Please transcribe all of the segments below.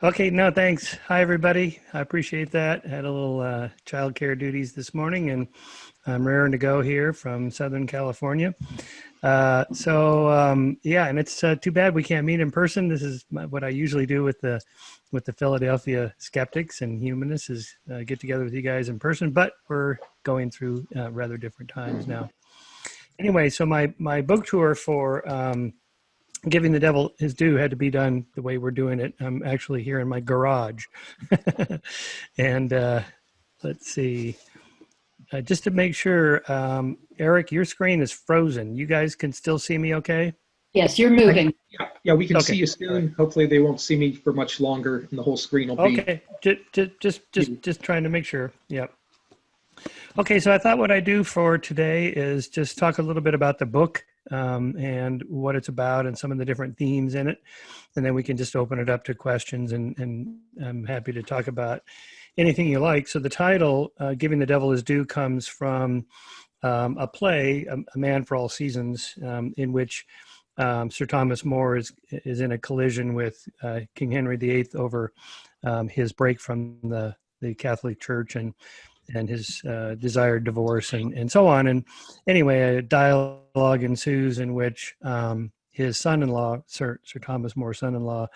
Okay, no, thanks. Hi, everybody. I appreciate that. Had a little childcare duties this morning, and I'm raring to go here from Southern California. Yeah, and it's too bad we can't meet in person. This is what I usually do with the Philadelphia skeptics and humanists is get together with you guys in person, but we're going through rather different times now. Anyway, so my book tour for Giving the Devil His Due had to be done the way we're doing it. I'm actually here in my garage. And let's see, just to make sure, Eric, your screen is frozen. You guys can still see me okay? Yes, you're I, moving. yeah, we can see Okay. you All right. soon. Hopefully they won't see me for much longer and the whole screen will be Okay. Just trying to make sure. Yep. Okay. So I thought what I do for today is just talk a little bit about the book and what it's about and some of the different themes in it. And then we can just open it up to questions and I'm happy to talk about anything you like. So the title, Giving the Devil His Due, comes from a play, A Man for All Seasons, in which Sir Thomas More is in a collision with King Henry VIII over his break from the Catholic Church and his desired divorce and so on. And anyway, a dialogue ensues in which his son-in-law, Sir Thomas More's son-in-law,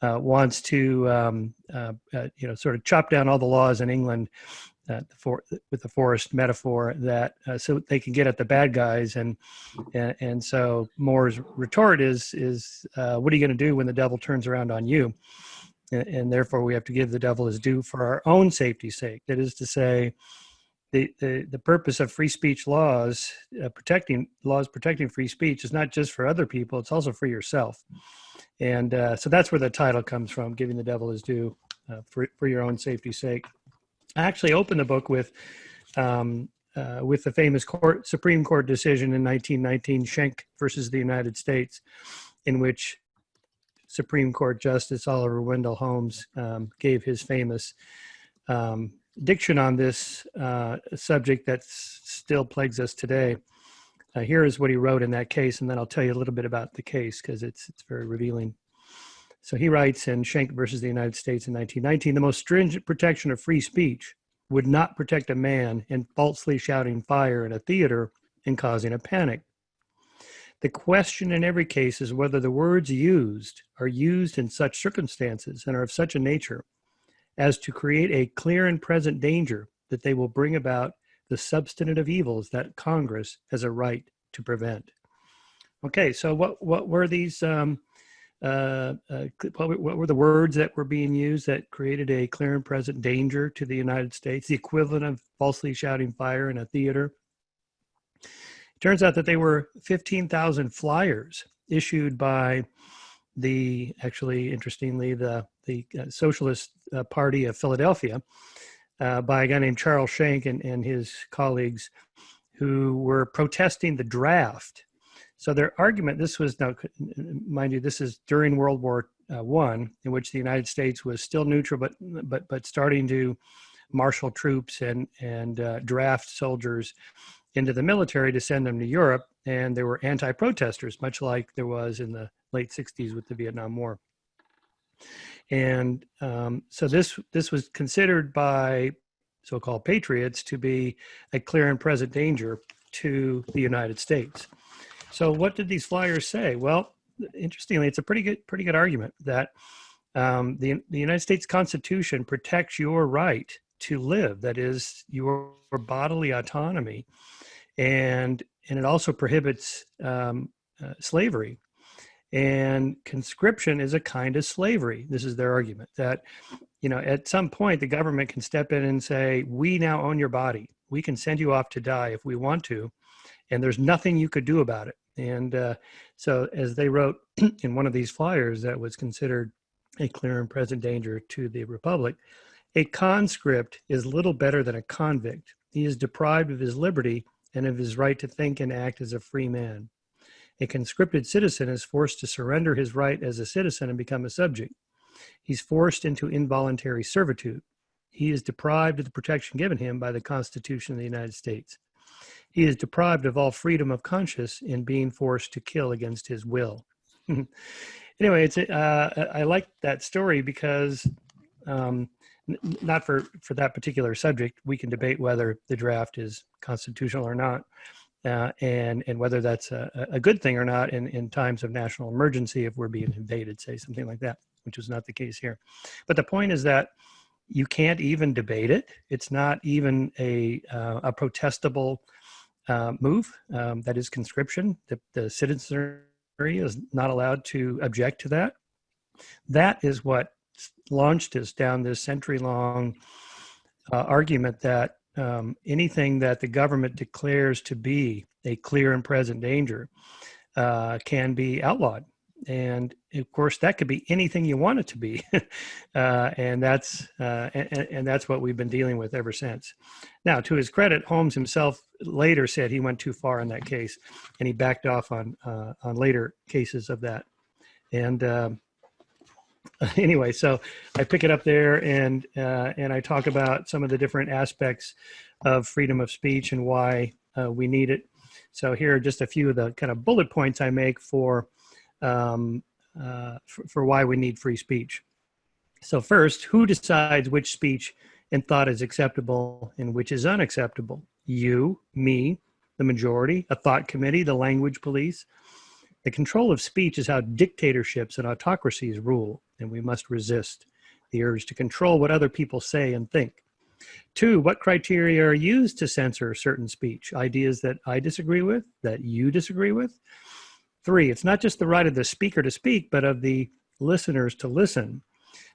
wants to sort of chop down all the laws in England with the forest metaphor that so they can get at the bad guys and so More's retort is what are you going to do when the devil turns around on you? And therefore we have to give the devil his due for our own safety's sake. That is to say, the purpose of free speech laws, protecting free speech, is not just for other people; it's also for yourself. And so that's where the title comes from: giving the devil his due for your own safety's sake. I actually opened the book with the famous Supreme Court decision in 1919, Schenck versus the United States, in which Supreme Court Justice Oliver Wendell Holmes gave his famous diction on this subject that still plagues us today. Here is what he wrote in that case, and then I'll tell you a little bit about the case because it's very revealing. So he writes in Schenck versus the United States in 1919, the most stringent protection of free speech would not protect a man in falsely shouting fire in a theater and causing a panic. The question in every case is whether the words used are used in such circumstances and are of such a nature as to create a clear and present danger that they will bring about the substantive evils that Congress has a right to prevent. Okay, so what were these? What were the words that were being used that created a clear and present danger to the United States, the equivalent of falsely shouting fire in a theater? It turns out that they were 15,000 flyers issued by interestingly, the Socialist Party of Philadelphia by a guy named Charles Schenck and his colleagues who were protesting the draft. So their argument, this was now, mind you, this is during World War I, in which the United States was still neutral, but starting to marshal troops and draft soldiers into the military to send them to Europe. And there were anti-protesters, much like there was in the late 60s with the Vietnam War. And so this was considered by so-called patriots to be a clear and present danger to the United States. So what did these flyers say? Well, interestingly, it's a pretty good argument that the United States Constitution protects your right to live, that is, your bodily autonomy, and it also prohibits slavery. And conscription is a kind of slavery. This is their argument that, at some point the government can step in and say, we now own your body. We can send you off to die if we want to, and there's nothing you could do about it. And so as they wrote in one of these flyers that was considered a clear and present danger to the Republic, a conscript is little better than a convict. He is deprived of his liberty and of his right to think and act as a free man. A conscripted citizen is forced to surrender his right as a citizen and become a subject. He's forced into involuntary servitude. He is deprived of the protection given him by the Constitution of the United States. He is deprived of all freedom of conscience in being forced to kill against his will. anyway, I like that story because not for that particular subject. We can debate whether the draft is constitutional or not, and whether that's a good thing or not in times of national emergency if we're being invaded, say something like that, which was not the case here. But the point is that you can't even debate it. It's not even a protestable move. That is conscription. The citizenry is not allowed to object to that. That is what launched us down this century-long argument that anything that the government declares to be a clear and present danger can be outlawed. And of course, that could be anything you want it to be, and that's what we've been dealing with ever since. Now, to his credit, Holmes himself later said he went too far in that case, and he backed off on later cases of that. And anyway, so I pick it up there, and I talk about some of the different aspects of freedom of speech and why we need it. So here are just a few of the kind of bullet points I make for why we need free speech. So first, who decides which speech and thought is acceptable and which is unacceptable? You, me, the majority, a thought committee, the language police. The control of speech is how dictatorships and autocracies rule, and we must resist the urge to control what other people say and think. Two, what criteria are used to censor certain speech? Ideas that I disagree with, that you disagree with? Three, it's not just the right of the speaker to speak, but of the listeners to listen.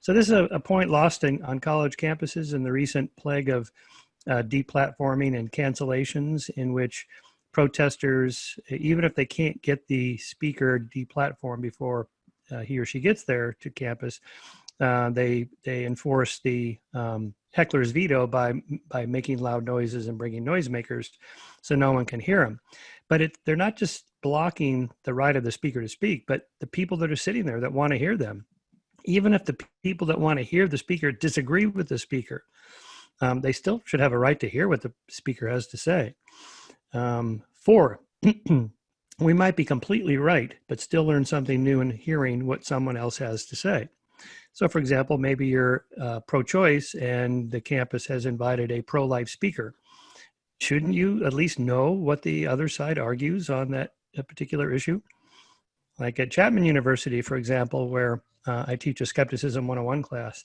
So this is a point lost on college campuses in the recent plague of deplatforming and cancellations, in which protesters, even if they can't get the speaker deplatformed before he or she gets there to campus, they enforce the heckler's veto by making loud noises and bringing noisemakers so no one can hear them. But they're not just blocking the right of the speaker to speak, but the people that are sitting there that want to hear them. Even if the people that want to hear the speaker disagree with the speaker, they still should have a right to hear what the speaker has to say. Four, we might be completely right, but still learn something new in hearing what someone else has to say. So, for example, maybe you're pro-choice and the campus has invited a pro-life speaker. Shouldn't you at least know what the other side argues on that particular issue? Like at Chapman University, for example, where I teach a Skepticism 101 class.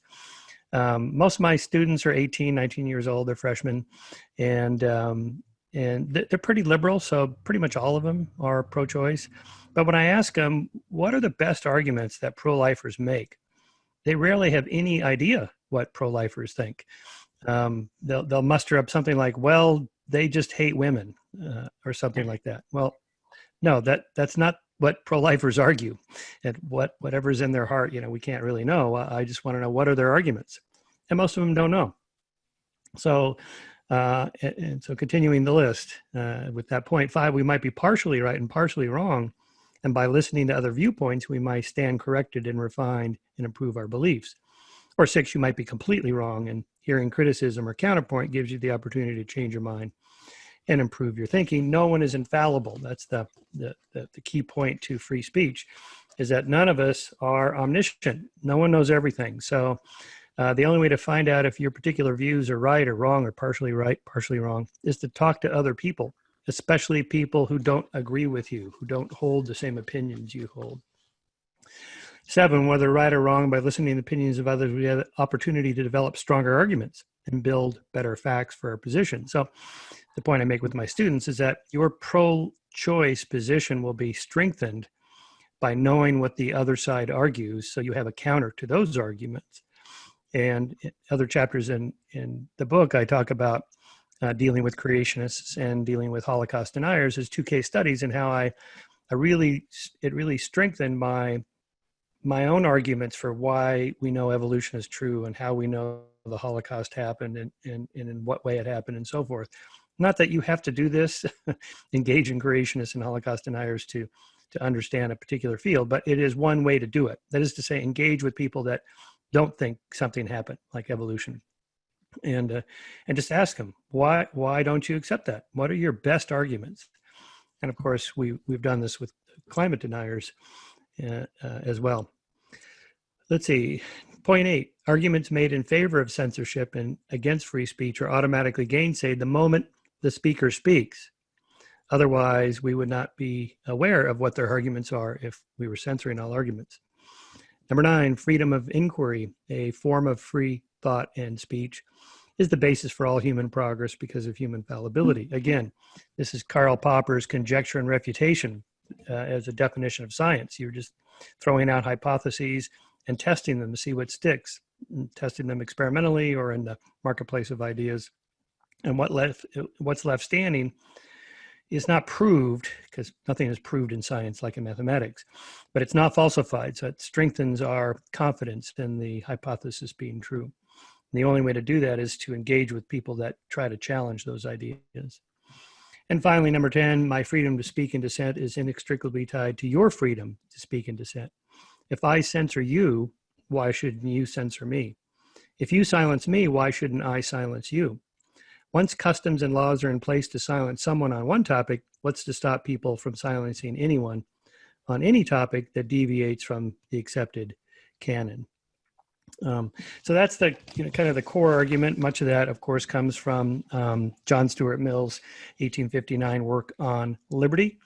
Most of my students are 18, 19 years old. They're freshmen, and they're pretty liberal, so pretty much all of them are pro-choice. But when I ask them, what are the best arguments that pro-lifers make? They rarely have any idea what pro-lifers think. They'll muster up something like, well, they just hate women, or something like that. Well, no, that's not what pro-lifers argue. And whatever's in their heart, we can't really know. I just want to know, what are their arguments? And most of them don't know. So, and so continuing the list, with that point 5, we might be partially right and partially wrong. And by listening to other viewpoints, we might stand corrected and refined and improve our beliefs. Or 6, you might be completely wrong, and hearing criticism or counterpoint gives you the opportunity to change your mind and improve your thinking. No one is infallible. That's the key point to free speech, is that none of us are omniscient. No one knows everything. So the only way to find out if your particular views are right, or partially right, partially wrong, is to talk to other people, especially people who don't agree with you, who don't hold the same opinions you hold. 7, whether right or wrong, by listening to the opinions of others, we have the opportunity to develop stronger arguments and build better facts for our position. So the point I make with my students is that your pro-choice position will be strengthened by knowing what the other side argues, so you have a counter to those arguments. And in other chapters in the book, I talk about dealing with creationists and dealing with Holocaust deniers as 2 case studies, and how it really strengthened my own arguments for why we know evolution is true and how we know the Holocaust happened and in what way it happened and so forth. Not that you have to do this, engage in creationists and Holocaust deniers to understand a particular field, but it is one way to do it. That is to say, engage with people that don't think something happened, like evolution. And just ask them, why don't you accept that? What are your best arguments? And of course, we've done this with climate deniers. as well. Let's see. Point 8, arguments made in favor of censorship and against free speech are automatically gainsaid the moment the speaker speaks. Otherwise, we would not be aware of what their arguments are if we were censoring all arguments. Number 9, freedom of inquiry, a form of free thought and speech, is the basis for all human progress because of human fallibility. Again, this is Karl Popper's conjecture and refutation as a definition of science. You're just throwing out hypotheses and testing them to see what sticks, testing them experimentally or in the marketplace of ideas. And what's left standing is not proved, because nothing is proved in science like in mathematics, but it's not falsified. So it strengthens our confidence in the hypothesis being true. And the only way to do that is to engage with people that try to challenge those ideas. And finally, number 10, my freedom to speak and dissent is inextricably tied to your freedom to speak and dissent. If I censor you, why shouldn't you censor me? If you silence me, why shouldn't I silence you? Once customs and laws are in place to silence someone on one topic, what's to stop people from silencing anyone on any topic that deviates from the accepted canon? So that's the kind of the core argument. Much of that, of course, comes from John Stuart Mill's 1859 work on liberty,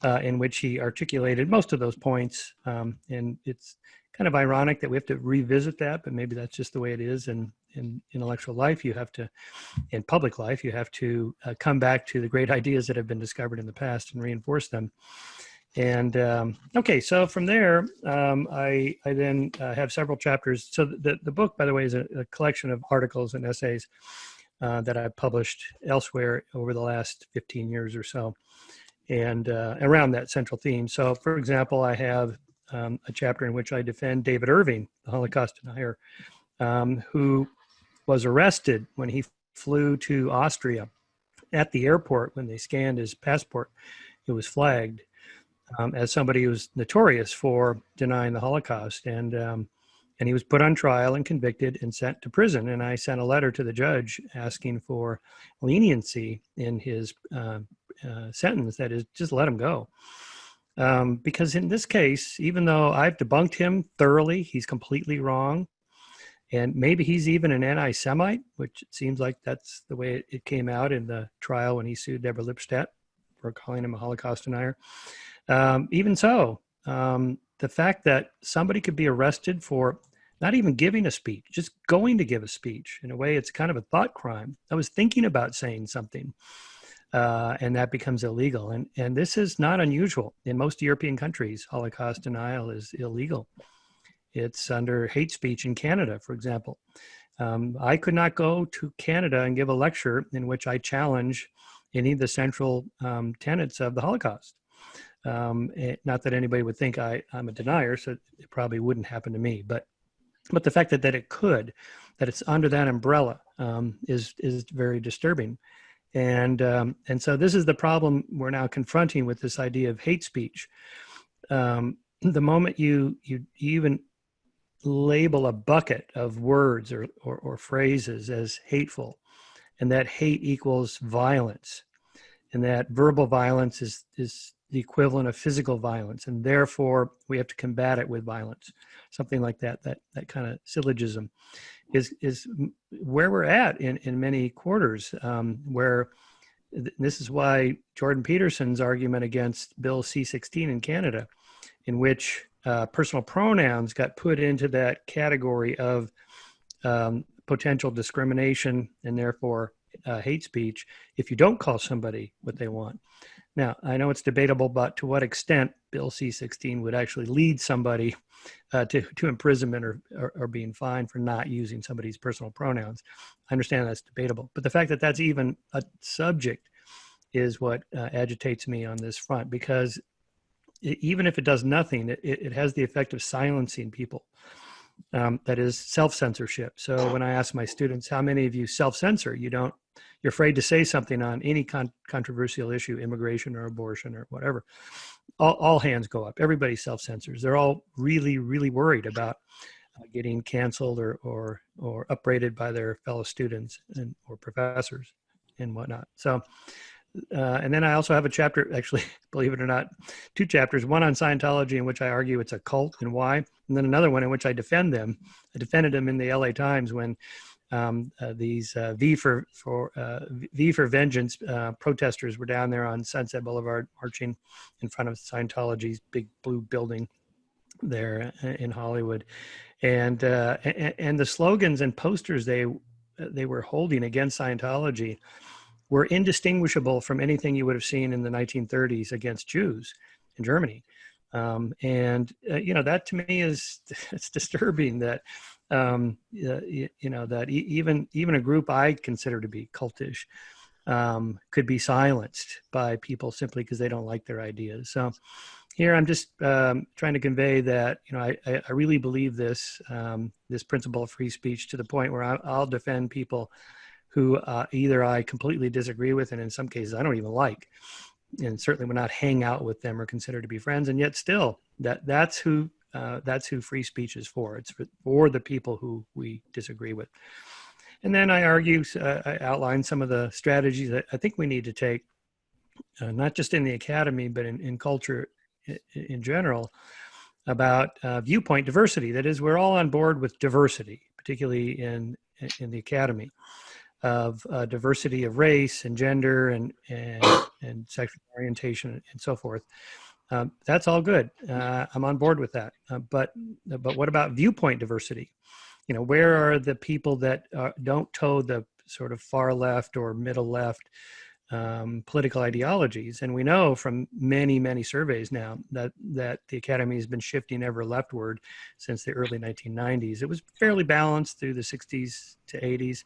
in which he articulated most of those points. And it's kind of ironic that we have to revisit that, but maybe that's just the way it is. And in intellectual life, you have to, in public life, you have to come back to the great ideas that have been discovered in the past and reinforce them. And okay, so from there, I then have several chapters. So the book, by the way, is a collection of articles and essays that I've published elsewhere over the last 15 years or so, and around that central theme. So, for example, I have a chapter in which I defend David Irving, the Holocaust denier, who was arrested when he flew to Austria. At the airport, when they scanned his passport, it was flagged as somebody who was notorious for denying the Holocaust. And he was put on trial and convicted and sent to prison. And I sent a letter to the judge asking for leniency in his sentence, that is, just let him go. Because in this case, even though I've debunked him thoroughly, he's completely wrong. And maybe he's even an anti-Semite, which it seems like that's the way it came out in the trial when he sued Deborah Lipstadt for calling him a Holocaust denier. Even so, the fact that somebody could be arrested for not even giving a speech, just going to give a speech, in a way, it's kind of a thought crime. I was thinking about saying something, and that becomes illegal. And this is not unusual. In most European countries, Holocaust denial is illegal. It's under hate speech in Canada, for example. I could not go to Canada and give a lecture in which I challenge any of the central tenets of the Holocaust. Not that anybody would think I'm a denier, so it probably wouldn't happen to me. But the fact that it could, that it's under that umbrella, is very disturbing. And so this is the problem we're now confronting with this idea of hate speech. The moment you even label a bucket of words or phrases as hateful, and that hate equals violence, and that verbal violence is the equivalent of physical violence, and therefore we have to combat it with violence, something like that kind of syllogism is where we're at in many quarters, where this is why Jordan Peterson's argument against Bill C-16 in Canada, in which personal pronouns got put into that category of potential discrimination and therefore hate speech if you don't call somebody what they want. Now, I know it's debatable, but to what extent Bill C-16 would actually lead somebody to imprisonment or being fined for not using somebody's personal pronouns. I understand that's debatable, but the fact that that's even a subject is what agitates me on this front, because even if it does nothing, it has the effect of silencing people. That is self-censorship. So when I ask my students, how many of you self-censor? You're afraid to say something on any controversial issue, immigration or abortion or whatever. All hands go up. Everybody self-censors. They're all really, really worried about getting canceled or upbraided by their fellow students or professors and whatnot. So and then I also have a chapter, actually, believe it or not, two chapters, one on Scientology in which I argue it's a cult and why, and then another one in which I defend them. I defended them in the LA Times when these V for Vengeance protesters were down there on Sunset Boulevard marching in front of Scientology's big blue building there in Hollywood, and the slogans and posters they were holding against Scientology were indistinguishable from anything you would have seen in the 1930s against Jews in Germany. That to me is, it's disturbing that, that even a group I consider to be cultish could be silenced by people simply because they don't like their ideas. So here I'm just trying to convey that, I really believe this principle of free speech to the point where I'll defend people who either I completely disagree with, and in some cases I don't even like, and certainly would not hang out with them or consider to be friends. And yet still, that's who free speech is for. It's for the people who we disagree with. And then I argue, I outline some of the strategies that I think we need to take, not just in the academy, but in culture in general, about viewpoint diversity. That is, we're all on board with diversity, particularly in the academy, of diversity of race and gender and sexual orientation and so forth. That's all good. I'm on board with that. But what about viewpoint diversity? Where are the people that don't toe the sort of far left or middle left political ideologies? And we know from many, many surveys now that the academy has been shifting ever leftward since the early 1990s. It was fairly balanced through the 60s to 80s.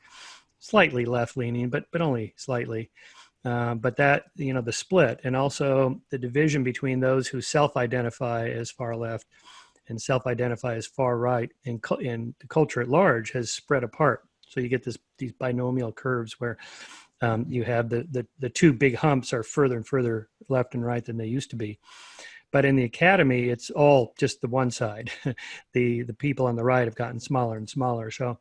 Slightly left-leaning, but only slightly. But that, the split and also the division between those who self-identify as far left and self-identify as far right in the culture at large has spread apart. So you get these binomial curves where you have the two big humps are further and further left and right than they used to be. But in the academy, it's all just the one side. The people on the right have gotten smaller and smaller. So,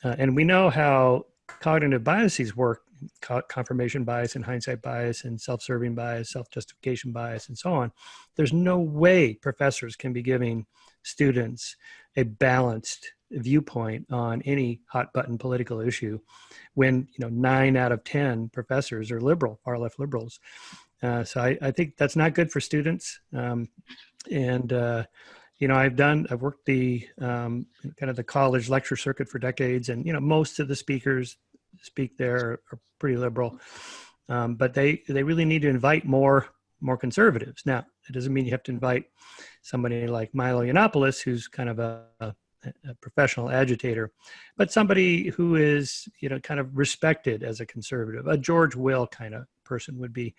and we know how cognitive biases work, confirmation bias and hindsight bias and self-serving bias, self-justification bias, and so on. There's no way professors can be giving students a balanced viewpoint on any hot button political issue when 9 out of 10 professors are liberal, far left liberals. So I think that's not good for students. I've worked the kind of the college lecture circuit for decades, and most of the speakers speak there are pretty liberal, but they really need to invite more conservatives. Now, it doesn't mean you have to invite somebody like Milo Yiannopoulos, who's kind of a professional agitator, but somebody who is kind of respected as a conservative. A George Will kind of person would be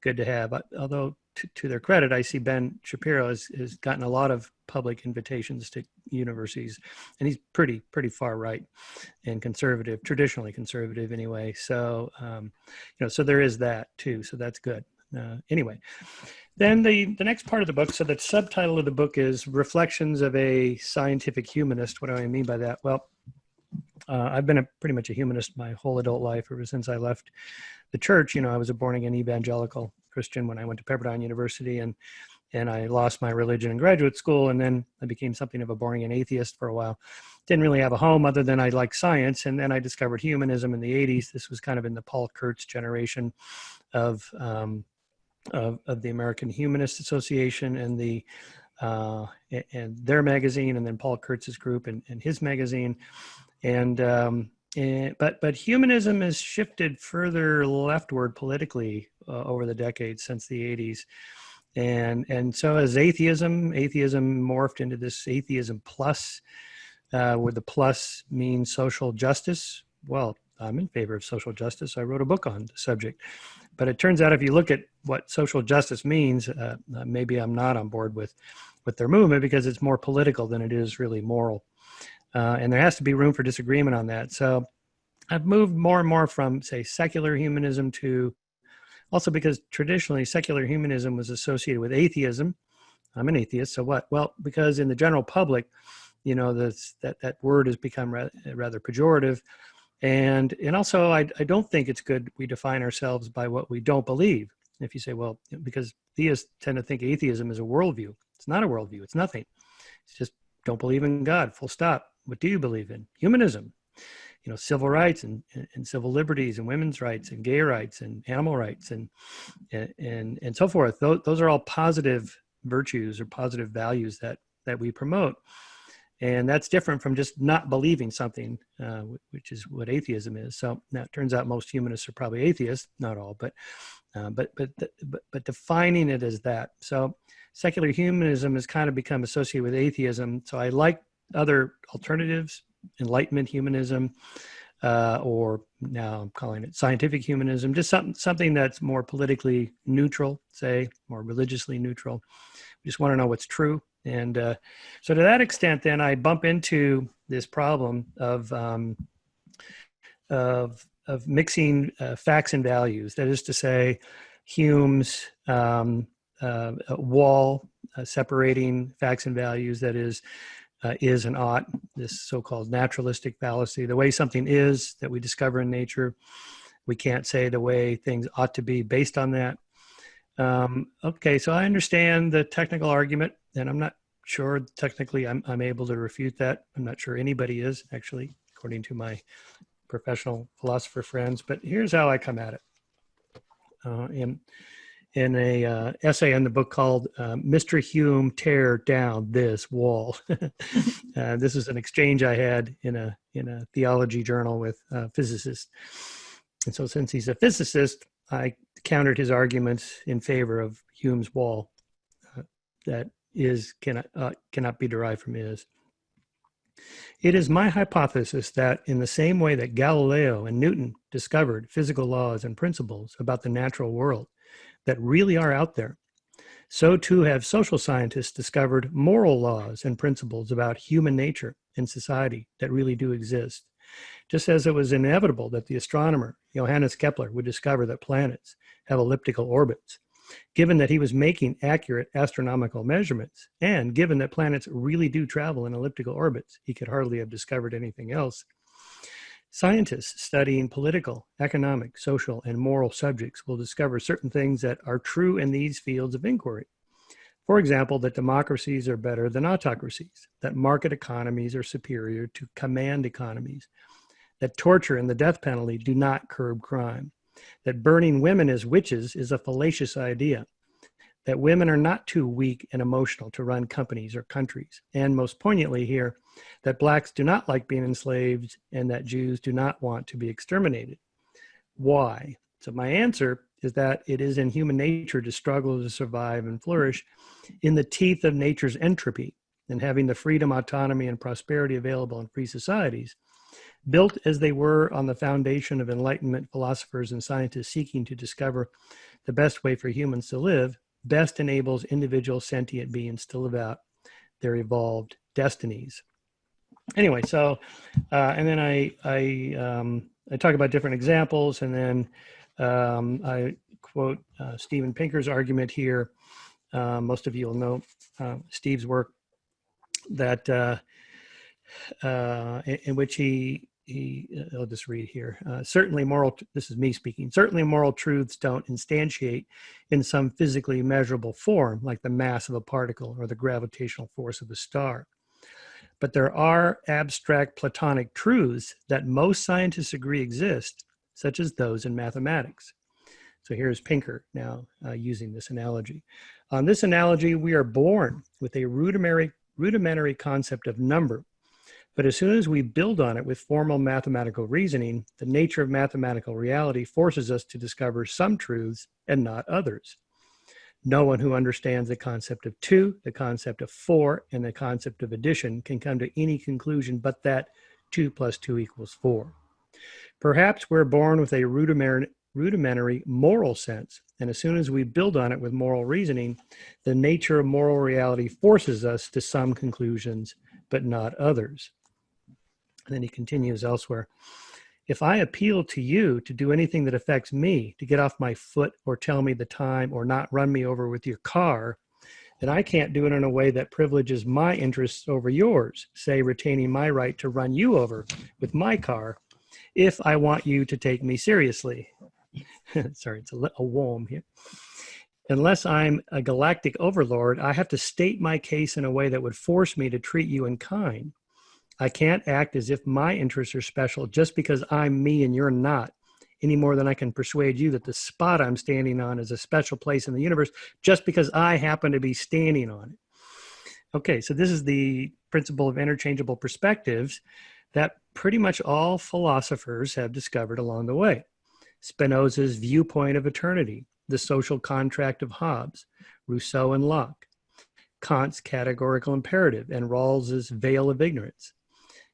good to have. Although to their credit, I see Ben Shapiro has gotten a lot of public invitations to universities, and he's pretty far right and conservative, traditionally conservative anyway. So, so there is that too. So that's good. Anyway, then the next part of the book. So the subtitle of the book is Reflections of a Scientific Humanist. What do I mean by that? Well, I've been pretty much a humanist my whole adult life ever since I left the church. I was a born-again evangelical Christian when I went to Pepperdine University, and I lost my religion in graduate school, and then I became something of a born-again atheist for a while. Didn't really have a home other than I liked science, and then I discovered humanism in the 80s. This was kind of in the Paul Kurtz generation of the American Humanist Association and their magazine, and then Paul Kurtz's group and his magazine. But humanism has shifted further leftward politically over the decades since the 80s. And so has atheism. Atheism morphed into this atheism plus, where the plus means social justice. Well, I'm in favor of social justice. I wrote a book on the subject. But it turns out if you look at what social justice means, maybe I'm not on board with their movement because it's more political than it is really moral. And there has to be room for disagreement on that. So I've moved more and more from, say, secular humanism to, also because traditionally secular humanism was associated with atheism. I'm an atheist, so what? Well, because in the general public, that word has become rather pejorative. And also, I don't think it's good we define ourselves by what we don't believe. If you say, well, because theists tend to think atheism is a worldview. It's not a worldview. It's nothing. It's just don't believe in God, full stop. What do you believe in? Humanism, civil rights and civil liberties and women's rights and gay rights and animal rights and so forth. Those are all positive virtues or positive values that we promote. And that's different from just not believing something, which is what atheism is. So now it turns out most humanists are probably atheists, not all, but defining it as that. So secular humanism has kind of become associated with atheism. So I like other alternatives, Enlightenment humanism, or now I'm calling it scientific humanism, just something that's more politically neutral, say, more religiously neutral. We just want to know what's true. And so to that extent, then I bump into this problem of mixing facts and values. That is to say, Hume's wall separating facts and values, that is and ought, this so-called naturalistic fallacy. The way something is that we discover in nature, we can't say the way things ought to be based on that. Okay, so I understand the technical argument, and I'm not sure technically I'm able to refute that. I'm not sure anybody is, actually, according to my professional philosopher friends, but here's how I come at it. In a essay in the book called Mr. Hume, Tear Down This Wall. This is an exchange I had in a theology journal with a physicist. And so since he's a physicist, I countered his arguments in favor of Hume's wall that is cannot be derived from is. It is my hypothesis that in the same way that Galileo and Newton discovered physical laws and principles about the natural world that really are out there, so too have social scientists discovered moral laws and principles about human nature and society that really do exist. Just as it was inevitable that the astronomer Johannes Kepler would discover that planets have elliptical orbits, given that he was making accurate astronomical measurements, and given that planets really do travel in elliptical orbits, he could hardly have discovered anything else. Scientists studying political, economic, social, and moral subjects will discover certain things that are true in these fields of inquiry. For example, that democracies are better than autocracies, that market economies are superior to command economies, that torture and the death penalty do not curb crime, that burning women as witches is a fallacious idea, that women are not too weak and emotional to run companies or countries, and most poignantly here, that blacks do not like being enslaved and that Jews do not want to be exterminated. Why? So my answer is that it is in human nature to struggle to survive and flourish in the teeth of nature's entropy, and having the freedom, autonomy, and prosperity available in free societies, built as they were on the foundation of Enlightenment philosophers and scientists seeking to discover the best way for humans to live, best enables individual sentient beings to live out their evolved destinies. Anyway, so and then I talk about different examples, and then I quote Steven Pinker's argument here. Most of you will know Steve's work that in which he I'll just read here. Certainly this is me speaking, certainly moral truths don't instantiate in some physically measurable form, like the mass of a particle or the gravitational force of a star. But there are abstract Platonic truths that most scientists agree exist, such as those in mathematics. So here's Pinker now using this analogy. On this analogy, we are born with a rudimentary concept of number. But as soon as we build on it with formal mathematical reasoning, the nature of mathematical reality forces us to discover some truths and not others. No one who understands the concept of 2, the concept of 4, and the concept of addition can come to any conclusion but that 2 plus 2 equals 4. Perhaps we're born with a rudimentary moral sense, and as soon as we build on it with moral reasoning, the nature of moral reality forces us to some conclusions but not others. And then he continues elsewhere. If I appeal to you to do anything that affects me, to get off my foot or tell me the time or not run me over with your car, then I can't do it in a way that privileges my interests over yours, say retaining my right to run you over with my car if I want you to take me seriously. Sorry, it's a worm here. Unless I'm a galactic overlord, I have to state my case in a way that would force me to treat you in kind. I can't act as if my interests are special just because I'm me and you're not, any more than I can persuade you that the spot I'm standing on is a special place in the universe just because I happen to be standing on it. Okay, so this is the principle of interchangeable perspectives that pretty much all philosophers have discovered along the way. Spinoza's viewpoint of eternity, the social contract of Hobbes, Rousseau and Locke, Kant's categorical imperative, and Rawls's veil of ignorance.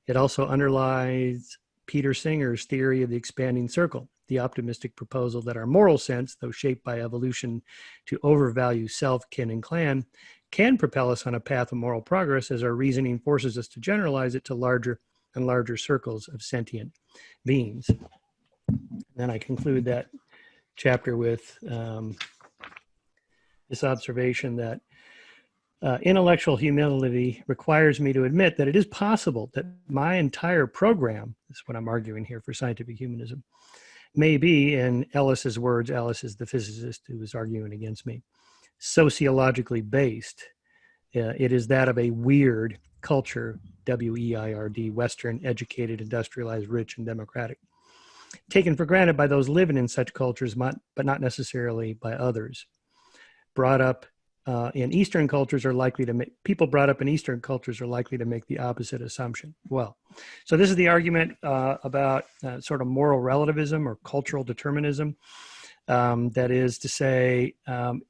It also underlies Peter Singer's theory of the expanding circle, the optimistic proposal that our moral sense, though shaped by evolution to overvalue self, kin, and clan, can propel us on a path of moral progress as our reasoning forces us to generalize it to larger and larger circles of sentient beings. Then I conclude that chapter with this observation that intellectual humility requires me to admit that it is possible that my entire program, this is what I'm arguing here for scientific humanism, may be, in Ellis's words, Ellis is the physicist who was arguing against me, sociologically based. It is that of a weird culture, W-E-I-R-D, Western, educated, industrialized, rich, and democratic, taken for granted by those living in such cultures, but not necessarily by others. Brought up in Eastern cultures are likely to make, people brought up in Eastern cultures are likely to make the opposite assumption. Well, so this is the argument about sort of moral relativism or cultural determinism. That is to say,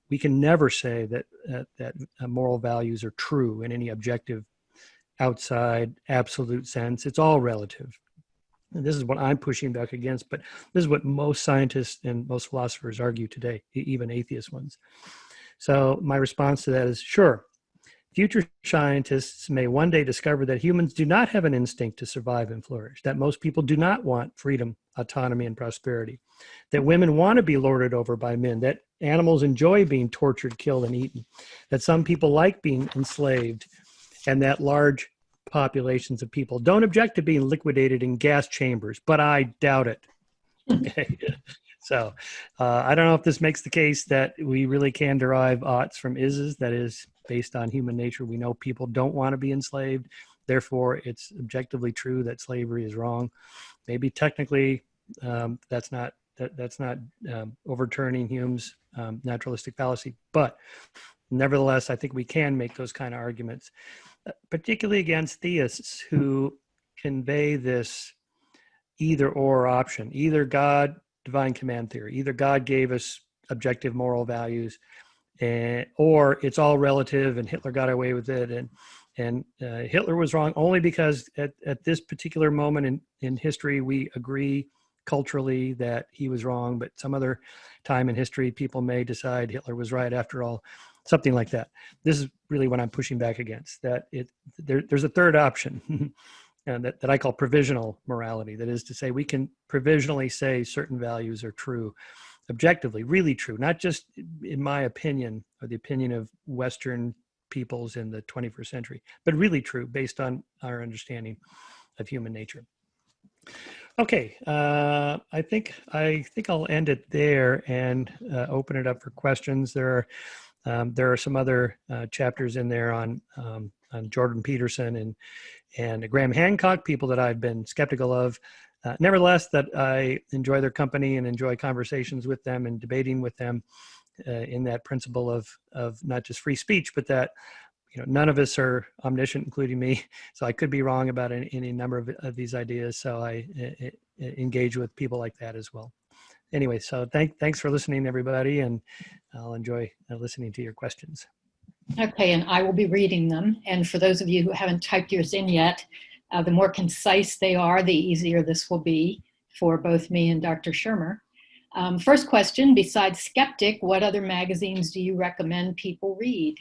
we can never say that moral values are true in any objective, outside, absolute sense. It's all relative. And this is what I'm pushing back against, but this is what most scientists and most philosophers argue today, even atheist ones. So my response to that is, sure, future scientists may one day discover that humans do not have an instinct to survive and flourish, that most people do not want freedom, autonomy, and prosperity, that women want to be lorded over by men, that animals enjoy being tortured, killed, and eaten, that some people like being enslaved, and that large populations of people don't object to being liquidated in gas chambers, but I doubt it. Okay. So I don't know if this makes the case that we really can derive oughts from ises, that is based on human nature. We know people don't want to be enslaved. Therefore, it's objectively true that slavery is wrong. Maybe technically that's not overturning Hume's naturalistic fallacy, but nevertheless, I think we can make those kind of arguments, particularly against theists who convey this either or option, either God, divine command theory, either God gave us objective moral values, or it's all relative and Hitler got away with it, and Hitler was wrong only because at this particular moment in history we agree culturally that he was wrong, but some other time in history people may decide Hitler was right after all, something like that. This is really what I'm pushing back against, that there's a third option that I call provisional morality. That is to say, we can provisionally say certain values are true, objectively, really true, not just in my opinion or the opinion of Western peoples in the 21st century, but really true based on our understanding of human nature. Okay, I think I'll end it there and open it up for questions. There are some other chapters in there on Jordan Peterson and Graham Hancock, people that I've been skeptical of. Nevertheless, that I enjoy their company and enjoy conversations with them and debating with them in that principle of not just free speech, but that none of us are omniscient, including me. So I could be wrong about any number of these ideas. So I engage with people like that as well. Anyway, so thanks for listening, everybody, and I'll enjoy listening to your questions. Okay, and I will be reading them. And for those of you who haven't typed yours in yet, the more concise they are, the easier this will be for both me and Dr. Shermer. First question, besides Skeptic, what other magazines do you recommend people read?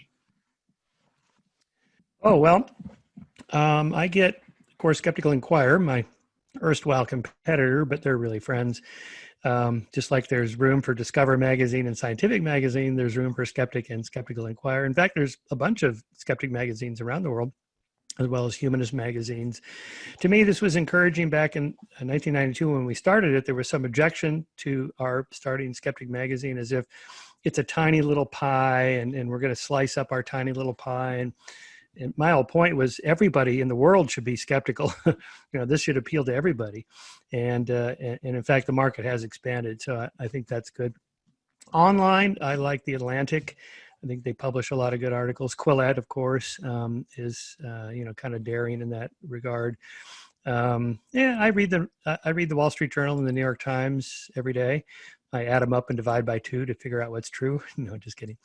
Oh, well, I get, of course, Skeptical Inquirer, my erstwhile competitor, but they're really friends. Just like there's room for Discover Magazine and Scientific Magazine, there's room for Skeptic and Skeptical Inquirer. In fact, there's a bunch of Skeptic magazines around the world. as well as humanist magazines. To me, this was encouraging. Back in 1992 when we started it, there was some objection to our starting Skeptic magazine, as if it's a tiny little pie and we're going to slice up our tiny little pie. And my whole point was everybody in the world should be skeptical. This should appeal to everybody. And in fact, the market has expanded. So I think that's good. Online, I like The Atlantic. I think they publish a lot of good articles. Quillette, of course, is kind of daring in that regard. I read the Wall Street Journal and the New York Times every day. I add them up and divide by 2 to figure out what's true. No, just kidding.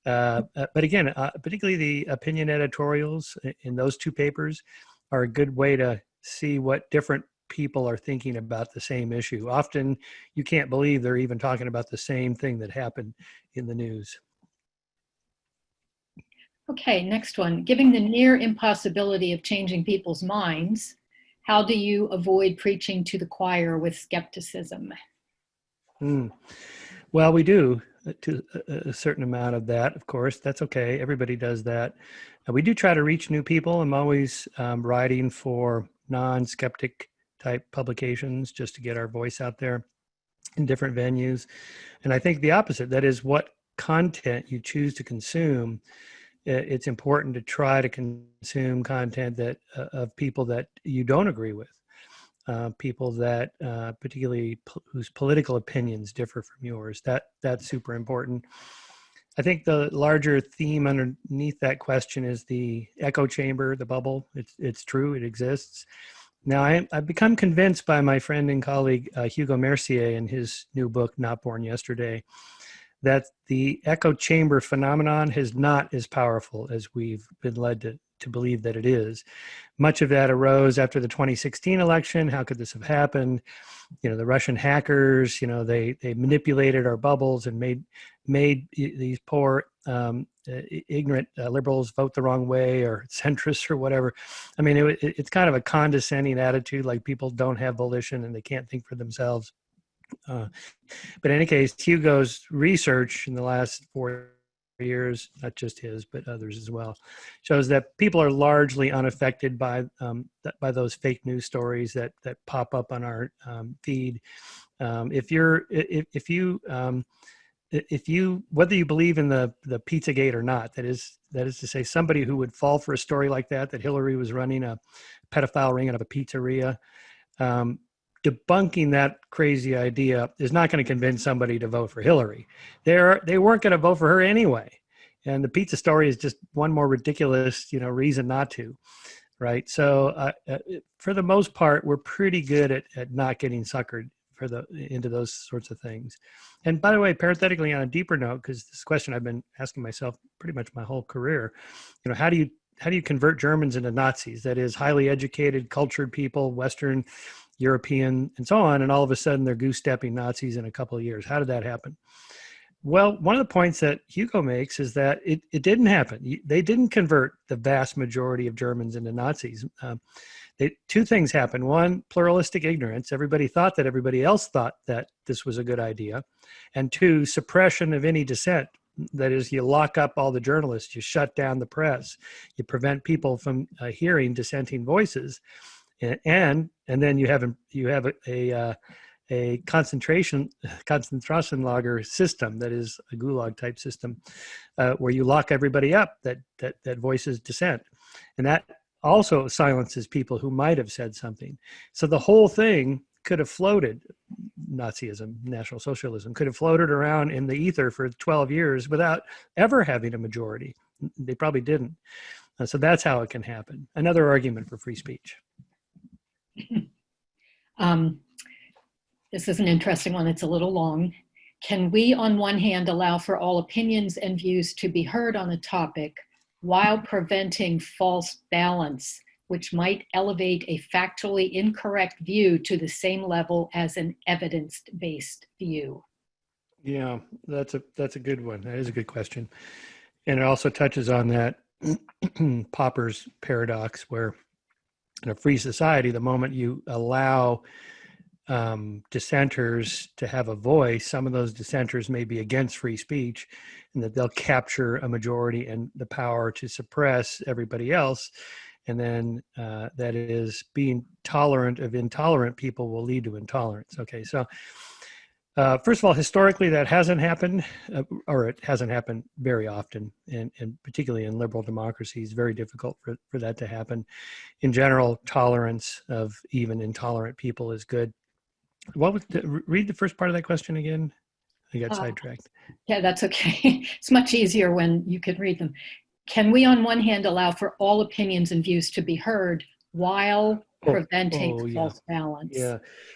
But again, particularly the opinion editorials in those 2 papers are a good way to see what different people are thinking about the same issue. Often you can't believe they're even talking about the same thing that happened in the news. Okay, next one. Given the near impossibility of changing people's minds, how do you avoid preaching to the choir with skepticism? Well, we do to a certain amount of that, of course. That's okay. Everybody does that. We do try to reach new people. I'm always writing for non-skeptic type publications just to get our voice out there in different venues. And I think the opposite, that is, what content you choose to consume, it's important to try to consume content that of people that you don't agree with, people that particularly whose political opinions differ from yours. That's super important. I think the larger theme underneath that question is the echo chamber, the bubble. It's true, it exists. Now, I've become convinced by my friend and colleague Hugo Mercier in his new book, Not Born Yesterday, that the echo chamber phenomenon is not as powerful as we've been led to believe that it is. Much of that arose after the 2016 election. How could this have happened? The Russian hackers, they manipulated our bubbles and made these poor, ignorant liberals vote the wrong way, or centrists or whatever. I mean, it's kind of a condescending attitude, like people don't have volition and they can't think for themselves. But in any case, Hugo's research in the last 4 years, not just his, but others as well, shows that people are largely unaffected by those fake news stories that pop up on our feed. If you whether you believe in the Pizzagate or not, that is to say, somebody who would fall for a story like that Hillary was running a pedophile ring out of a pizzeria, debunking that crazy idea is not going to convince somebody to vote for Hillary. They weren't going to vote for her anyway. And the pizza story is just one more ridiculous, reason not to, right? So for the most part, we're pretty good at not getting suckered into those sorts of things. And by the way, parenthetically, on a deeper note, because this question I've been asking myself pretty much my whole career, how do you convert Germans into Nazis? That is, highly educated, cultured people, Western, European, and so on, and all of a sudden they're goose-stepping Nazis in a couple of years. How did that happen? Well, one of the points that Hugo makes is that it didn't happen. They didn't convert the vast majority of Germans into Nazis. 2 things happened. One, pluralistic ignorance. Everybody thought that everybody else thought that this was a good idea. And 2, suppression of any dissent. That is, you lock up all the journalists, you shut down the press, you prevent people from hearing dissenting voices. And then you have a concentration lager system, that is a gulag type system, where you lock everybody up that voices dissent, and that also silences people who might have said something. So the whole thing could have floated, Nazism, National Socialism, could have floated around in the ether for 12 years without ever having a majority. They probably didn't. So that's how it can happen. Another argument for free speech. This is an interesting one. It's a little long. Can we, on one hand, allow for all opinions and views to be heard on a topic while preventing false balance, which might elevate a factually incorrect view to the same level as an evidence-based view? Yeah, that's a good one. That is a good question. And it also touches on that Popper's paradox, where in a free society, the moment you allow dissenters to have a voice, some of those dissenters may be against free speech, and that they'll capture a majority and the power to suppress everybody else. And then that is being tolerant of intolerant people will lead to intolerance. Okay, so first of all, historically, that hasn't happened, or it hasn't happened very often, and particularly in liberal democracies, very difficult for that to happen. In general, tolerance of even intolerant people is good. What was read the first part of that question again? I got sidetracked. Yeah, that's okay. It's much easier when you can read them. Can we, on one hand, allow for all opinions and views to be heard while preventing false balance?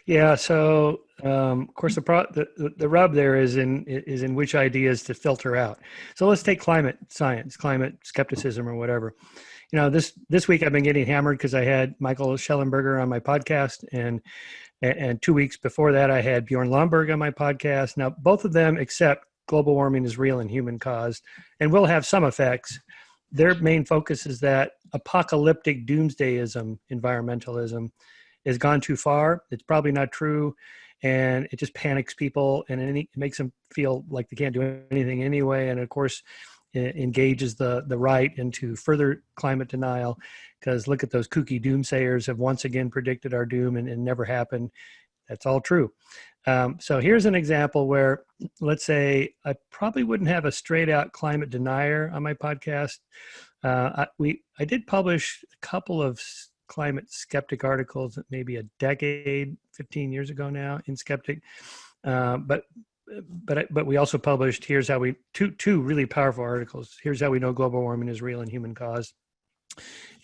Yeah. So, of course, the rub there is in which ideas to filter out. So let's take climate science, climate skepticism, or whatever. You know, this week I've been getting hammered because I had Michael Schellenberger on my podcast, and 2 weeks before that I had Bjorn Lomborg on my podcast. Now, both of them accept global warming is real and human caused, and will have some effects. Their main focus is that apocalyptic doomsdayism, environmentalism, has gone too far. It's probably not true, and it just panics people, and it makes them feel like they can't do anything anyway. And of course, it engages the right into further climate denial, because look at those kooky doomsayers have once again predicted our doom, and it never happened. That's all true. So here's an example where, let's say, I probably wouldn't have a straight out climate denier on my podcast. I did publish a couple of climate skeptic articles, maybe a decade, 15 years ago now, in Skeptic. But we also published here's how we two really powerful articles. Here's how we know global warming is real and human caused.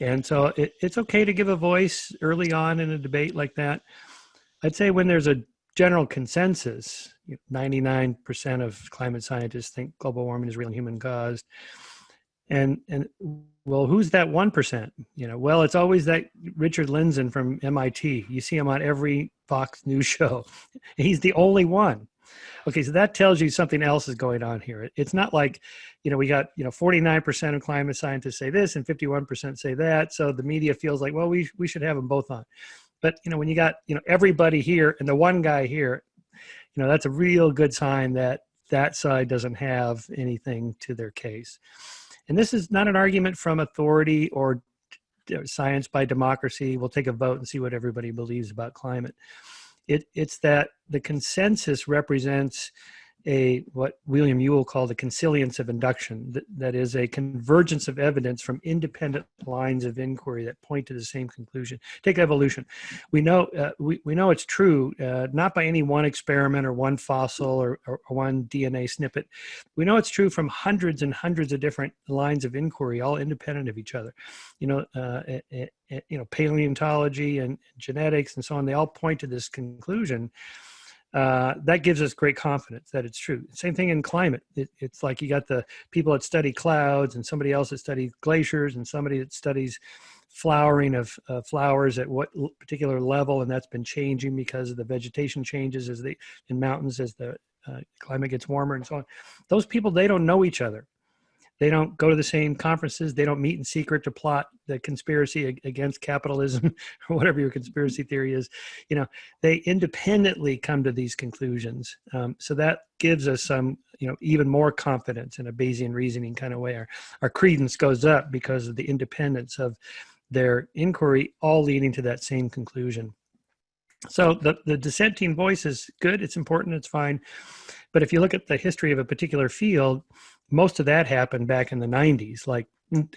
And so it's okay to give a voice early on in a debate like that. I'd say when there's a general consensus, 99% of climate scientists think global warming is real and human caused. And well, who's that 1%? Well, it's always that Richard Lindzen from MIT. You see him on every Fox News show. He's the only one. Okay, so that tells you something else is going on here. It's not like, we got, 49% of climate scientists say this and 51% say that. So the media feels like, well, we should have them both on. But, when you got, everybody here and the one guy here, that's a real good sign that that side doesn't have anything to their case. And this is not an argument from authority or science by democracy. We'll take a vote and see what everybody believes about climate. It's that the consensus represents what William Ewell called a consilience of induction. That is a convergence of evidence from independent lines of inquiry that point to the same conclusion. Take evolution. We know we know it's true, not by any one experiment or one fossil or one DNA snippet. We know it's true from hundreds and hundreds of different lines of inquiry, all independent of each other. Paleontology and genetics and so on, they all point to this conclusion. That gives us great confidence that it's true. Same thing in climate. It's like you got the people that study clouds and somebody else that studies glaciers and somebody that studies flowering of flowers at what particular level, and that's been changing because of the vegetation changes in mountains as the climate gets warmer and so on. Those people, they don't know each other. They don't go to the same conferences. They don't meet in secret to plot the conspiracy against capitalism or whatever your conspiracy theory is. They independently come to these conclusions. So that gives us some, even more confidence in a Bayesian reasoning kind of way. Our credence goes up because of the independence of their inquiry, all leading to that same conclusion. So the dissenting voice is good. It's important. It's fine. But if you look at the history of a particular field, most of that happened back in the 90s, like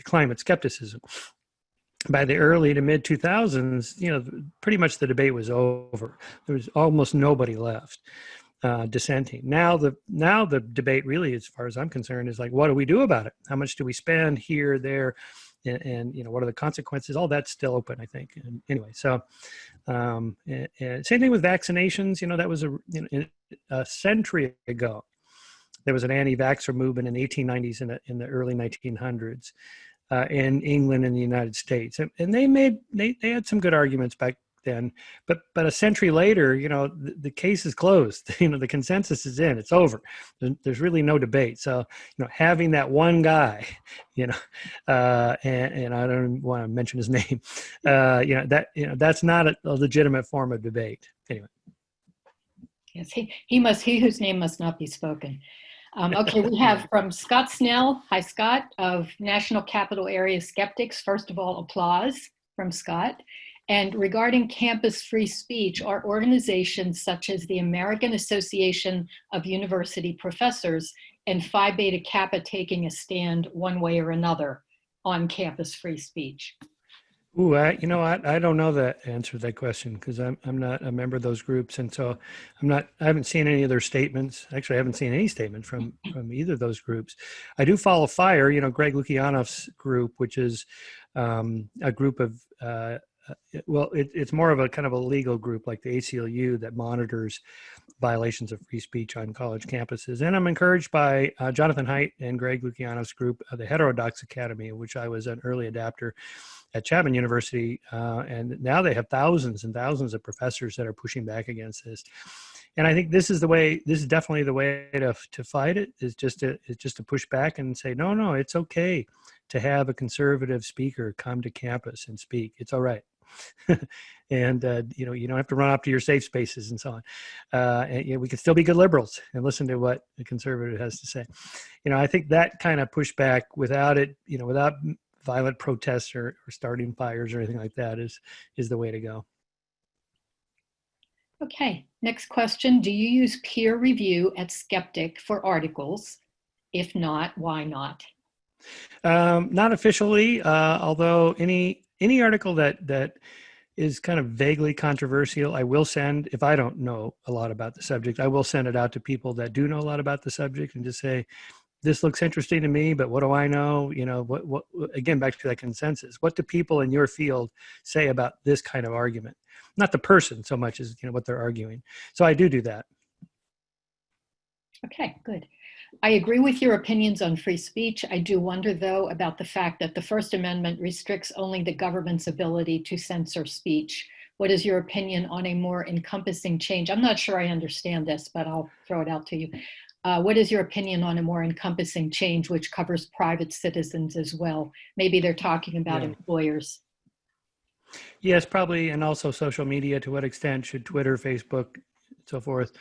climate skepticism. By the early to mid 2000s, pretty much the debate was over. There was almost nobody left dissenting. Now the debate really, as far as I'm concerned, is like, what do we do about it? How much do we spend here, there? And what are the consequences? All that's still open, I think. And anyway, so and same thing with vaccinations. That was a century ago. There was an anti-vaxxer movement in the 1890s and in the early 1900s in England and the United States, and they had some good arguments back then. But a century later, the case is closed. The consensus is in. It's over. There's really no debate. So having that one guy, and I don't want to mention his name, that's not a legitimate form of debate. Anyway. Yes, he whose name must not be spoken. Okay, we have from Scott Snell. Hi, Scott, of National Capital Area Skeptics. First of all, applause from Scott. And regarding campus free speech, are organizations such as the American Association of University Professors and Phi Beta Kappa taking a stand one way or another on campus free speech? Ooh, you know what? I don't know the answer to that question because I'm not a member of those groups, and so I haven't seen any of their statements. Actually, I haven't seen any statement from either of those groups. I do follow FIRE, Greg Lukianoff's group, which is a group of it's more of a kind of a legal group like the ACLU that monitors violations of free speech on college campuses. And I'm encouraged by Jonathan Haidt and Greg Lukianoff's group, the Heterodox Academy, of which I was an early adapter at Chapman University, and now they have thousands and thousands of professors that are pushing back against this. And I think this is definitely the way to fight it, is just to push back and say, no, it's okay to have a conservative speaker come to campus and speak. It's all right. And you don't have to run up to your safe spaces and so on. And we can still be good liberals and listen to what the conservative has to say. I think that kind of pushback without violent protests or starting fires or anything like that is the way to go. Okay, next question. Do you use peer review at Skeptic for articles? If not, why not? Not officially, although any article that is kind of vaguely controversial, I will send, if I don't know a lot about the subject, I will send it out to people that do know a lot about the subject and just say, this looks interesting to me, but what do I know? What again, back to that consensus. What do people in your field say about this kind of argument? Not the person so much as, what they're arguing. So I do that. Okay, good. I agree with your opinions on free speech. I do wonder, though, about the fact that the First Amendment restricts only the government's ability to censor speech. What is your opinion on a more encompassing change? I'm not sure I understand this, but I'll throw it out to you. What is your opinion on a more encompassing change which covers private citizens as well? Maybe they're talking about employers. Yes, probably, and also social media. To what extent should Twitter, Facebook, and so forth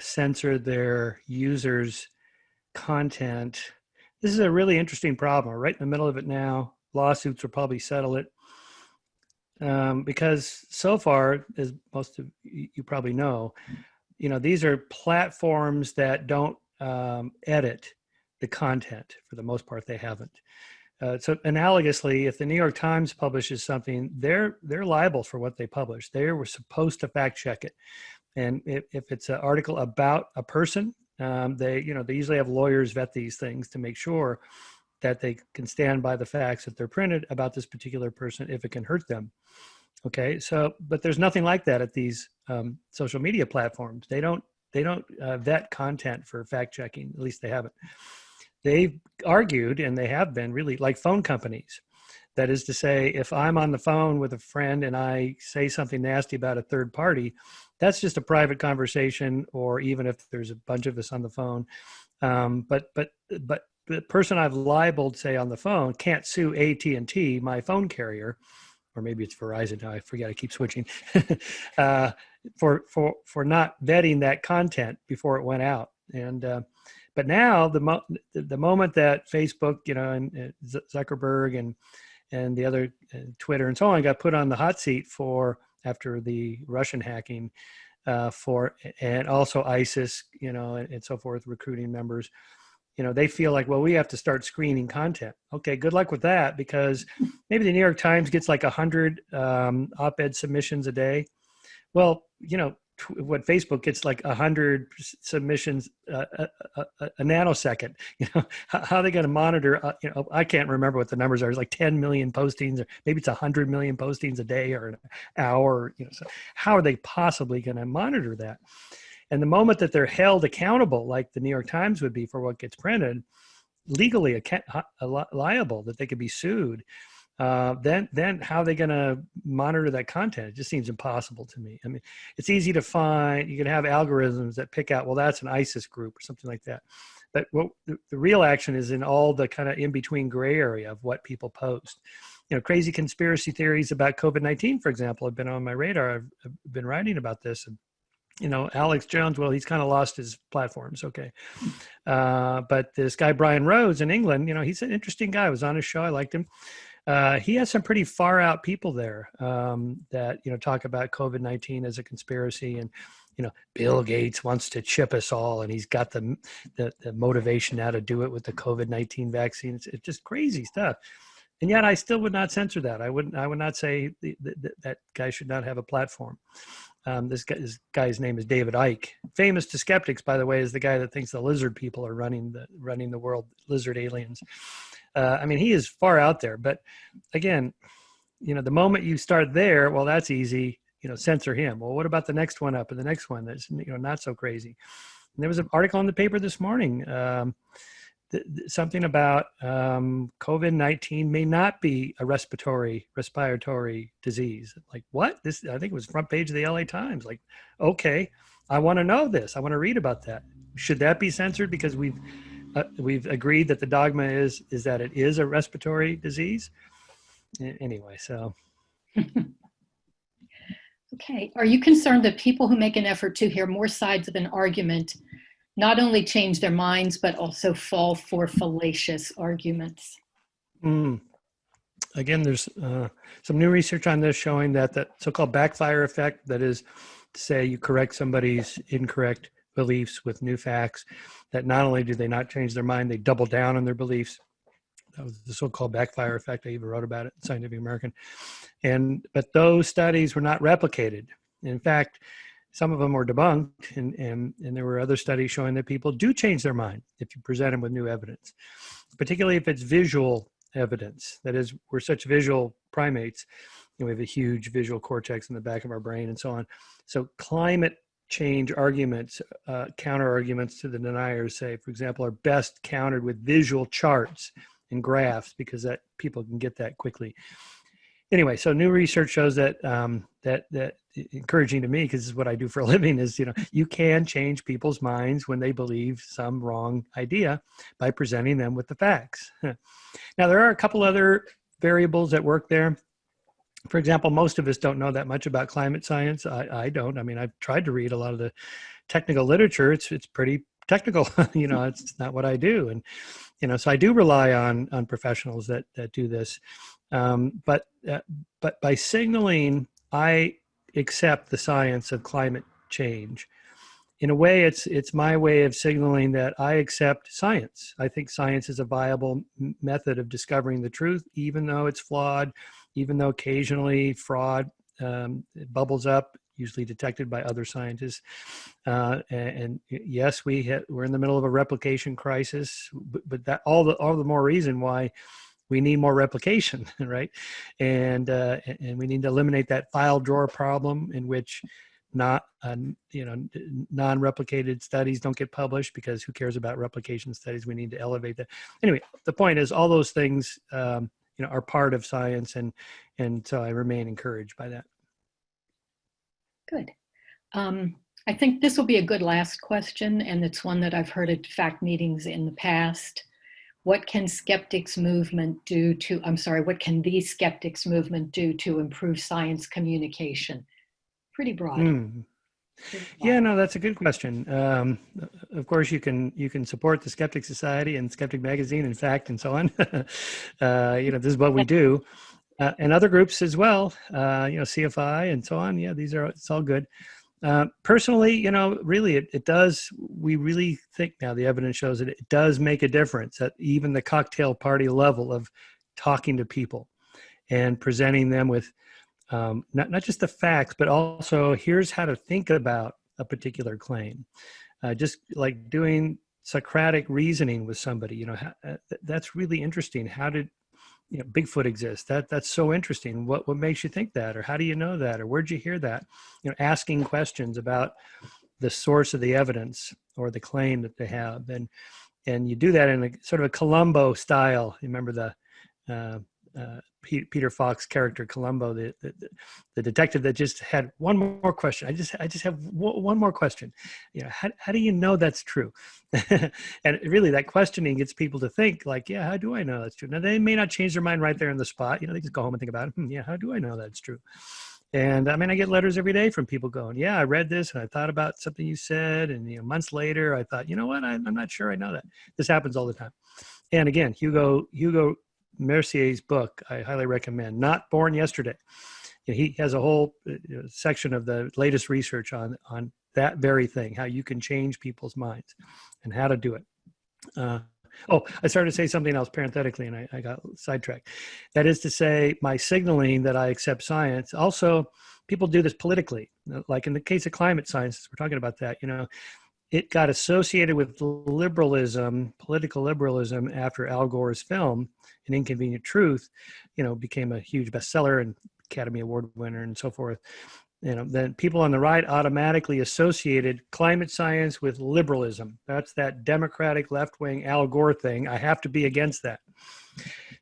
censor their users' content? This is a really interesting problem. We're right in the middle of it now. Lawsuits will probably settle it. Because so far, as most of you probably know, these are platforms that don't edit the content. For the most part, they haven't. So analogously, if the New York Times publishes something, they're liable for what they publish. They were supposed to fact check it. And if it's an article about a person, they usually have lawyers vet these things to make sure that they can stand by the facts that they're printed about this particular person if it can hurt them. Okay, so but there's nothing like that at these social media platforms. They don't vet content for fact checking. At least they haven't. They've argued, and they have been really like phone companies. That is to say, if I'm on the phone with a friend and I say something nasty about a third party, that's just a private conversation, or even if there's a bunch of us on the phone. But the person I've libeled, say on the phone, can't sue AT&T, my phone carrier, or maybe it's Verizon now, I forget, I keep switching, for not vetting that content before it went out. And but now the moment that Facebook, and Zuckerberg and the other Twitter and so on got put on the hot seat after the Russian hacking, and also ISIS, and so forth, recruiting members, they feel like, well, we have to start screening content. Okay, good luck with that, because maybe the New York Times gets like 100 op-ed submissions a day. Well, what Facebook gets like 100 submissions a nanosecond. How are they going to monitor? I can't remember what the numbers are. It's like 10 million postings, or maybe it's 100 million postings a day or an hour. So how are they possibly going to monitor that? And the moment that they're held accountable, like the New York Times would be for what gets printed, legally liable, that they could be sued, then how are they going to monitor that content? It just seems impossible to me. I mean, it's easy to find. You can have algorithms that pick out, well, that's an ISIS group or something like that. But what the real action is in all the kind of in-between gray area of what people post. Crazy conspiracy theories about COVID-19, for example, have been on my radar. I've been writing about this. And Alex Jones, well, he's kind of lost his platforms. Okay. But this guy, Brian Rhodes in England, he's an interesting guy. I was on his show. I liked him. He has some pretty far out people there that, talk about COVID-19 as a conspiracy, and, Bill Gates wants to chip us all, and he's got the motivation now to do it with the COVID-19 vaccine. It's just crazy stuff. And yet I still would not censor that. I would not say that guy should not have a platform. This guy's name is David Icke. Famous to skeptics, by the way, is the guy that thinks the lizard people are running the world, lizard aliens. He is far out there. But again, the moment you start there, well, that's easy. Censor him. Well, what about the next one up and the next one that's not so crazy? And there was an article in the paper this morning. Something about COVID-19 may not be a respiratory disease. Like, what? This, I think it was front page of the LA Times. Like, okay, I want to know this. I want to read about that. Should that be censored because we've agreed that the dogma is that it is a respiratory disease? Anyway, so. Okay. Are you concerned that people who make an effort to hear more sides of an argument not only change their minds, but also fall for fallacious arguments? Again, there's some new research on this showing that so-called backfire effect, that is to say you correct somebody's incorrect beliefs with new facts, that not only do they not change their mind, they double down on their beliefs. That was the so-called backfire effect. I even wrote about it in Scientific American. But those studies were not replicated. In fact, some of them were debunked, and there were other studies showing that people do change their mind if you present them with new evidence, particularly if it's visual evidence. That is, we're such visual primates, we have a huge visual cortex in the back of our brain and so on. So climate change arguments, counter arguments to the deniers, say, for example, are best countered with visual charts and graphs, because that people can get that quickly. Anyway, so new research shows that that encouraging to me, because this is what I do for a living, is you can change people's minds when they believe some wrong idea by presenting them with the facts. Now, there are a couple other variables at work there. For example, most of us don't know that much about climate science. I don't. I've tried to read a lot of the technical literature. It's pretty technical. It's not what I do, and so I do rely on professionals that do this. But by signaling, I accept the science of climate change. In a way, it's my way of signaling that I accept science. I think science is a viable method of discovering the truth, even though it's flawed, even though occasionally fraud bubbles up, usually detected by other scientists. And yes, we're in the middle of a replication crisis, but that all the more reason why we need more replication, right? And we need to eliminate that file drawer problem in which non-replicated studies don't get published, because who cares about replication studies? We need to elevate that. Anyway, the point is all those things are part of science, and so I remain encouraged by that. Good. I think this will be a good last question, and it's one that I've heard at fact meetings in the past. What can the skeptics movement do to improve science communication? Pretty broad. Yeah, no, that's a good question. Of course, you can support the Skeptic Society and Skeptic Magazine, in fact, and so on. This is what we do, and other groups as well. CFI and so on. Yeah, it's all good. Personally, really, it does. We really think now the evidence shows that it does make a difference at even the cocktail party level of talking to people and presenting them with not just the facts, but also here's how to think about a particular claim. Just like doing Socratic reasoning with somebody, that's really interesting. How did Bigfoot exist? That's so interesting. What makes you think that, or how do you know that, or where'd you hear that? Asking questions about the source of the evidence or the claim that they have, and you do that in a sort of a Columbo style. You remember the Peter Falk's character Columbo, the detective that just had one more question. I just have one more question. How do you know that's true? And really, that questioning gets people to think, like, yeah, how do I know that's true? Now, they may not change their mind right there on the spot. They just go home and think about it. Yeah, how do I know that's true? And I mean, I get letters every day from people going, yeah, I read this and I thought about something you said. And, months later, I thought, you know what? I'm not sure I know that. This happens all the time. And again, Hugo Mercier's book, I highly recommend, Not Born Yesterday. He has a whole section of the latest research on that very thing, how you can change people's minds and how to do it. I started to say something else parenthetically, and I got sidetracked. That is to say, my signaling that I accept science. Also, people do this politically, like in the case of climate science. We're talking about that. It got associated with liberalism, political liberalism, after Al Gore's film, An Inconvenient Truth, became a huge bestseller and Academy Award winner and so forth. Then people on the right automatically associated climate science with liberalism. That's that Democratic left-wing Al Gore thing. I have to be against that.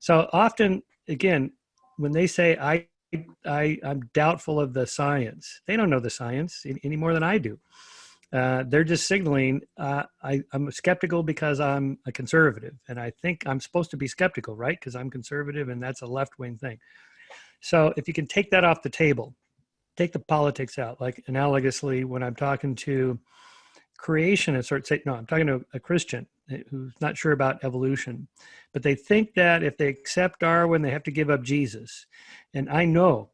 So often, again, when they say I'm doubtful of the science, they don't know the science any more than I do. They're just signaling I'm skeptical because I'm a conservative, and I think I'm supposed to be skeptical, right? Because I'm conservative, and that's a left-wing thing. So if you can take that off the table, take the politics out, like analogously when I'm talking to creationists, I'm talking to a Christian who's not sure about evolution, but they think that if they accept Darwin, they have to give up Jesus. And I know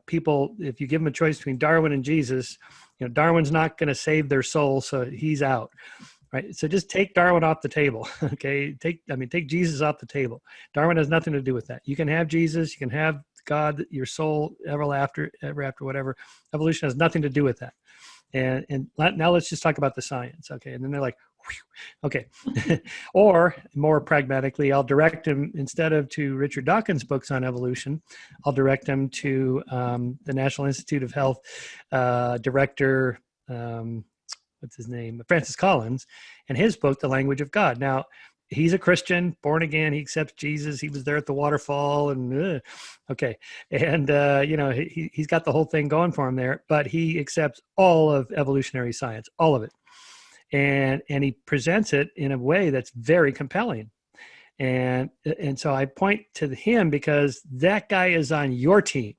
people, if you give them a choice between Darwin and Jesus, Darwin's not going to save their soul, so he's out. Right. So just take Darwin off the table. Okay. Take Jesus off the table. Darwin has nothing to do with that. You can have Jesus, you can have God, your soul ever after, whatever. Evolution has nothing to do with that. And now let's just talk about the science. Okay. And then they're like, whew, okay. Or more pragmatically, I'll direct them, instead of to Richard Dawkins' books on evolution, I'll direct them to the National Institute of Health director, what's his name? Francis Collins, and his book, The Language of God. Now, he's a Christian, born again. He accepts Jesus. He was there at the waterfall, and okay, and he's got the whole thing going for him there. But he accepts all of evolutionary science, all of it, and he presents it in a way that's very compelling. And so I point to him because that guy is on your team,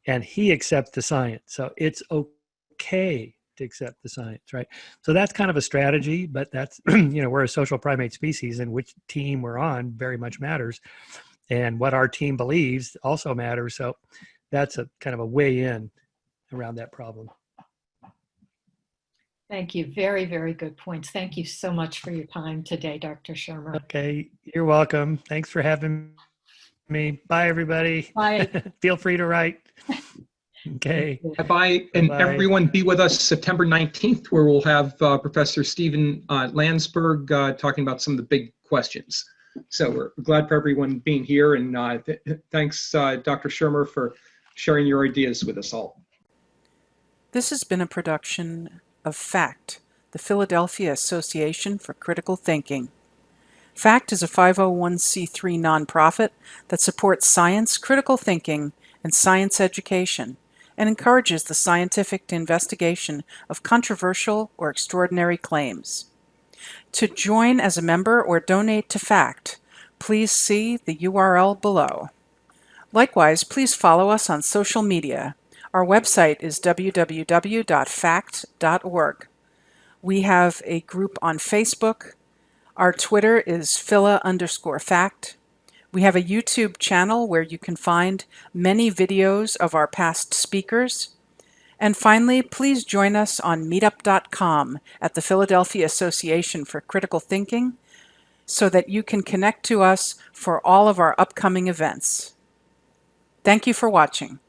and he accepts the science. So it's okay to accept the science, right? So that's kind of a strategy, but that's, we're a social primate species, and which team we're on very much matters. And what our team believes also matters. So that's a kind of a way in around that problem. Thank you. Very, very good points. Thank you so much for your time today, Dr. Shermer. Okay. You're welcome. Thanks for having me. Bye, everybody. Bye. Feel free to write. Okay. Bye-bye. And everyone be with us September 19th, where we'll have Professor Stephen Landsberg talking about some of the big questions. So we're glad for everyone being here. And thanks, Dr. Shermer, for sharing your ideas with us all. This has been a production of FACT, the Philadelphia Association for Critical Thinking. FACT is a 501c3 nonprofit that supports science, critical thinking, and science education, and encourages the scientific investigation of controversial or extraordinary claims. To join as a member or donate to FACT, please see the URL below. Likewise, please follow us on social media. Our website is www.fact.org. We have a group on Facebook. Our Twitter is phila_fact. We have a YouTube channel where you can find many videos of our past speakers. And finally, please join us on meetup.com at the Philadelphia Association for Critical Thinking so that you can connect to us for all of our upcoming events. Thank you for watching.